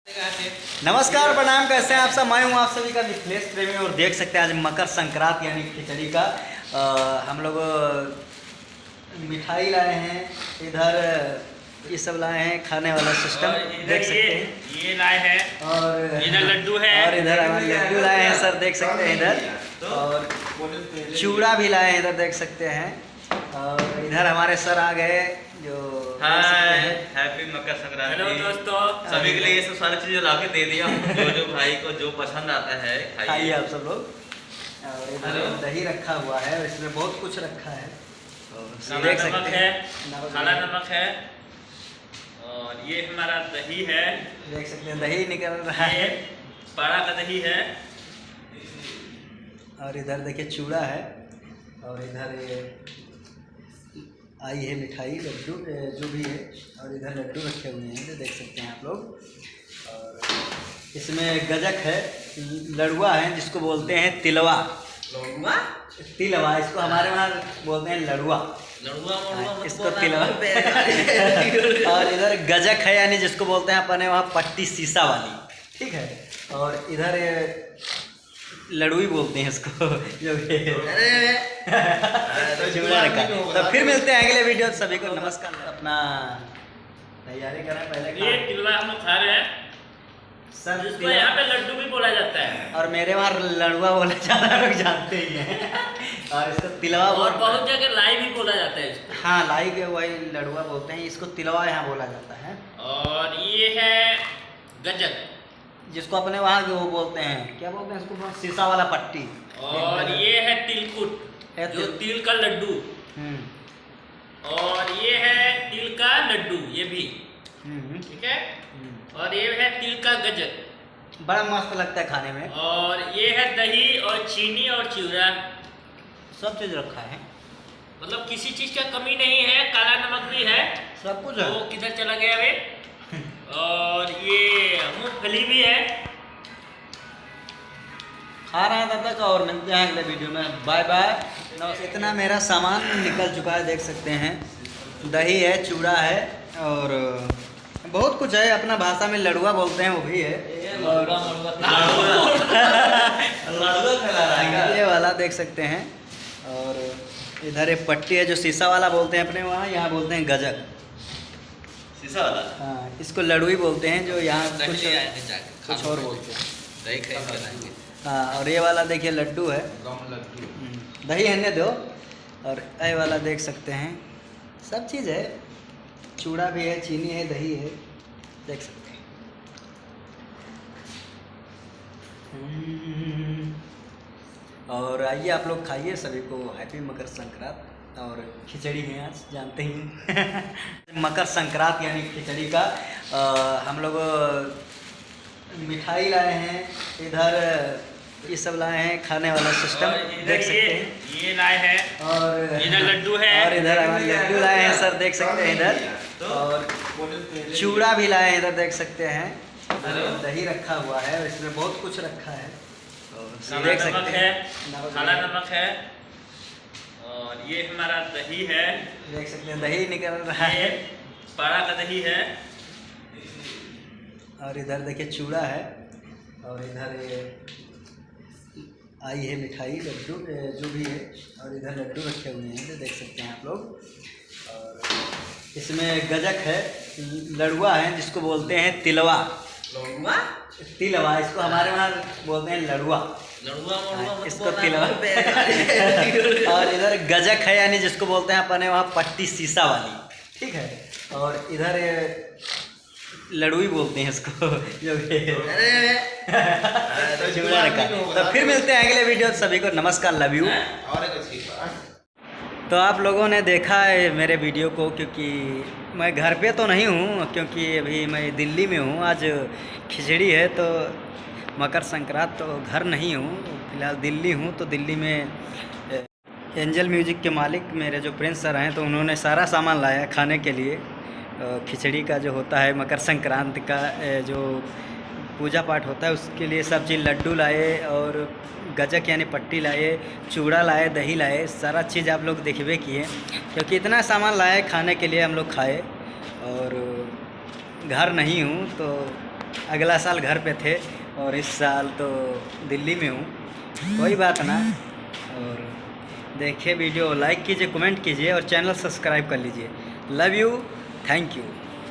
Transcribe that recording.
नमस्कार प्रणाम, कैसे हैं आप सब। मैं हूं आप सभी का मिथिलेश प्रेमी और देख सकते हैं आज मकर संक्रांति यानी खिचड़ी का हम लोग मिठाई लाए हैं। इधर ये सब लाए हैं खाने वाला सिस्टम देख सकते हैं। ये लाए हैं और इधर लड्डू है और इधर हमारे लड्डू लाए हैं सर, देख सकते हैं इधर। और चूड़ा भी लाए हैं इधर, देख सकते हैं। और इधर हमारे सर आ गए जो हैप्पी मकर संक्रांति। हेलो दोस्तों, सभी के लिए ये सब सारी चीजें लाके दे दिया। जो भाई को जो पसंद आता है खाइए आप सब लोग। और इधर दही रखा हुआ है और इसमें बहुत कुछ रखा है और देख सकते हैं। काला नमक है और ये हमारा दही है, देख सकते हैं दही निकल रहा है पारा का दही है। और इधर देखिए चूड़ा है और इधर ये आई है मिठाई लड्डू जो भी है। और इधर लड्डू रखे हुए हैं जो देख सकते हैं आप लोग। और इसमें गजक है, लड़ुआ है जिसको बोलते हैं तिलवा। तिलवा इसको हमारे वहाँ बोलते हैं लड़ुआ, इसको तिलवा। और इधर गजक है यानी जिसको बोलते हैं अपने वहाँ पट्टी शीशा वाली, ठीक है। और इधर लड़ुई बोलते हैं इसको जो चूड़ा रखा। तो फिर मिलते हैं अगले वीडियो। सभी को नमस्कार। अपना तैयारी करें पहले। ये तिलवा हम लोग खा रहे हैं सर, जिसको यहाँ पे लड्डू भी बोला जाता है और मेरे वहाँ लड़ुआ बोला ज़्यादा लोग जानते ही हैं। और इसको तिलवा और बहुत जगह लाई भी बोला जाता है इसको। हाँ, लाई के वही लड़ुआ बोलते हैं, इसको तिलवा यहाँ बोला जाता है। और ये है गजक, जिसको अपने वहाँ वो बोलते हैं, क्या बोलते हैं इसको, शीशा वाला पट्टी। और ये है तिलकुट जो तिल का लड्डू। और ये है तिल का लड्डू, ये भी ठीक है। और ये है तिल का गजक, बड़ा मस्त लगता है खाने में। और ये है दही और चीनी और चिवड़ा, सब चीज़ रखा है, मतलब किसी चीज का कमी नहीं है। काला नमक भी है, सब कुछ है। वो किधर चला गया वे। और ये मूंगफली भी है। खा रहे हैं तब तक और मिलते हैं अगले वीडियो में। Bye bye. इतना मेरा सामान निकल चुका है, देख सकते हैं। दही है, चूड़ा है और बहुत कुछ है। अपना भाषा में लड़ुआ बोलते हैं, वो भी है। ये वाला देख सकते हैं। और इधर एक पट्टी है जो शीशा वाला बोलते हैं अपने वहाँ, यहाँ बोलते हैं गजक, शीशा वाला। हाँ, इसको लड़ुई बोलते हैं जो यहाँ कुछ और बोलते हैं। हाँ, और ये वाला देखिए लड्डू है, दही है दो। और ये वाला देख सकते हैं, सब चीज़ है। चूड़ा भी है, चीनी है, दही है, देख सकते हैं। और आइए आप लोग खाइए। सभी को हैप्पी मकर संक्रांति। और खिचड़ी है आज, जानते ही मकर संक्रांति यानी खिचड़ी का हम लोग मिठाई लाए हैं। इधर ये सब लाए हैं खाने वाला सिस्टम देख सकते हैं। ये लाए हैं और इधर लड्डू है और इधर हमारे लड्डू लाए हैं सर, देख सकते हैं इधर। और चूड़ा भी लाए हैं इधर, देख सकते हैं। दही रखा हुआ है और इसमें बहुत कुछ रखा है और देख सकते हैं। काला नमक है और ये हमारा दही है, देख सकते हैं दही निकल रहा है। पारा का दही है। और इधर देखिए चूड़ा है और इधर ये आई है मिठाई लड्डू जो भी है। और इधर लड्डू रखे हुए हैं जो देख सकते हैं आप लोग। और इसमें गजक है, लड़ुआ है जिसको बोलते हैं तिलवा। तिलवा इसको हमारे वहाँ बोलते हैं लड़ुआ, इसको तिलवा। और इधर गजक है यानी जिसको बोलते हैं अपने वहाँ पट्टी शीशा वाली, ठीक है। और इधर लड़ुई बोलते हैं इसको जो चूड़ा रखा। तो फिर मिलते हैं अगले वीडियो। सभी को नमस्कार, लव यू। तो आप लोगों ने देखा है मेरे वीडियो को, क्योंकि मैं घर पे तो नहीं हूँ, क्योंकि अभी मैं दिल्ली में हूँ। आज खिचड़ी है तो मकर संक्रांति, तो घर नहीं हूँ फिलहाल, दिल्ली हूँ। तो दिल्ली में एंजल म्यूजिक के मालिक मेरे जो प्रिंस सर हैं, तो उन्होंने सारा सामान लाया खाने के लिए। खिचड़ी का जो होता है मकर संक्रांति का जो पूजा पाठ होता है, उसके लिए सब चीज़ लड्डू लाए और गजक यानी पट्टी लाए, चूड़ा लाए, दही लाए, सारा चीज़ आप लोग देखबे किए। क्योंकि इतना सामान लाए खाने के लिए, हम लोग खाए। और घर नहीं हूँ तो अगला साल घर पे थे और इस साल तो दिल्ली में हूँ। कोई बात ना। और देखिए वीडियो, लाइक कीजिए, कमेंट कीजिए और चैनल सब्सक्राइब कर लीजिए। Love you, thank you.